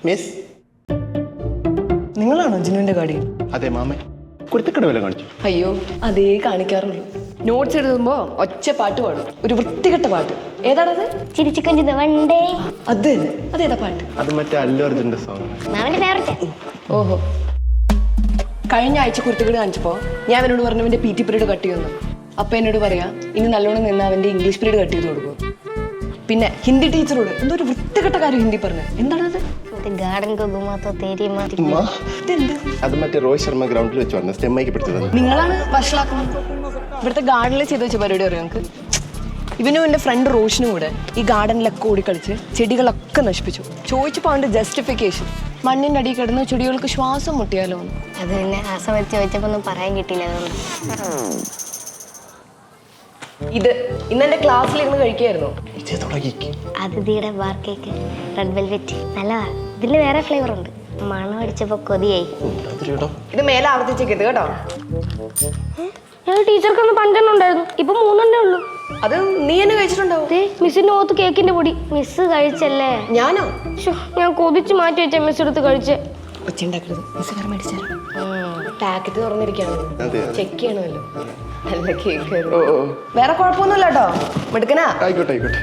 Miss, നിങ്ങളാണോ ജിനുവിന്റെ guardian? അതെ മാമേ. കുരുത്തക്കട വല്ല കാണിച്ചു? അയ്യോ, അതേ കാണിക്കാറുള്ളൂ. നോട്ട്സ് എഴുതുമ്പോ ഒച്ച പാട്ട് പാടും, ഒരു വൃത്തികെട്ട പാട്ട്. ഏതാണത്? ചിരിച്ചുകൊഞ്ചുന്ന വണ്ടേ. അത് തന്നെ. അതേതാ പാട്ട്? അത് മറ്റേ അല്ലു അർജുന്റെ സോങ്. മാമന്റെ ഫേവറേറ്റ്. ഓഹോ. കഴിഞ്ഞ ആഴ്ച കുരുത്തക്കേട് കാണിച്ചപ്പോ ഞാൻ അവനോട് പറഞ്ഞു അവന്റെ PT പീരീഡ് കട്ട് ചെയ്യുന്നു. അപ്പൊ എന്നോട് പറയാ ഇനി നല്ലോണം നിന്ന് അവന്റെ ഇംഗ്ലീഷ് പീരീഡ് കട്ട് ചെയ്ത് കൊടുക്കും. പിന്നെ ഹിന്ദി ടീച്ചറോട് എന്തോ ഒരു വൃത്തികെട്ട കാര്യം ഹിന്ദി പറഞ്ഞു. എന്താണത്? ഗാർഡൻ അത് മറ്റേ രോഹിത് ശർമ്മ ഗ്രൗണ്ടിൽ വെച്ച് വന്ന സ്റ്റെമ്മൈക്ക് പിടിച്ചത്. നിങ്ങളാണ് വഷളാക്കുന്നത്. ഇവിടുത്തെ ഗാർഡനിൽ ചെയ്ത് വെച്ച പരിപാടി അറിയാം നമുക്ക്. ഇവനും എൻ്റെ ഫ്രണ്ട് റോഷനും കൂടെ ഈ ഗാർഡനിലൊക്കെ ഓടിക്കളിച്ച് ചെടികളൊക്കെ നശിപ്പിച്ചു. ചോദിച്ചപ്പോൾ അവൻ്റെ ജസ്റ്റിഫിക്കേഷൻ മണ്ണിൻ്റെ അടിയിൽ കിടന്ന് ചെടികൾക്ക് ശ്വാസം മുട്ടിയാലോ. അത് പിന്നെ ആ സമയത്ത് ചോദിച്ചപ്പോ ഒന്നും പറയാൻ കിട്ടിയില്ല. ഇത് ഇന്ന് എൻ്റെ ക്ലാസ്സിലിരുന്ന് കഴിക്കായിരുന്നു. അതിഥിയുടെ ബാർ കേക്ക് റെഡ് വെൽവെറ്റ് നല്ലതാ. ഇതിന് വേറെ ഫ്ലേവർ ഉണ്ട്. മണം അടിച്ചപ്പോ കൊതിയായി. ഇത് മേലെ ആവർത്തിച്ചേക്കരുത് കേട്ടോ. ടീച്ചർക്കൊന്ന് 5 ഉണ്ടായിരുന്നു, ഇപ്പൊ 3 ഉള്ളൂ. അത് നീ എന്നെ കഴിച്ചിട്ടുണ്ടാവും. മിസ്സിന്റെ മുഖത്ത് കേക്കിന്റെ പൊടി. മിസ് കഴിച്ചല്ലേ? ഞാനോ? ഞാൻ കൊതിച്ച് മാറ്റി വെച്ച മിസ് എടുത്ത് കഴിച്ച്. ഒച്ചുണ്ടാക്കരുത്. മിസ് മേടിച്ചാലോ? പാക്കറ്റ് തുറന്നിരിക്കാണോ? ചെക്ക് ചെയ്യണമല്ലോ. നല്ല കേക്ക്. വേറെ കുഴപ്പമൊന്നുമില്ല കേട്ടോ. മിടുക്കനാ. ആയിക്കോട്ടെ ആയിക്കോട്ടെ.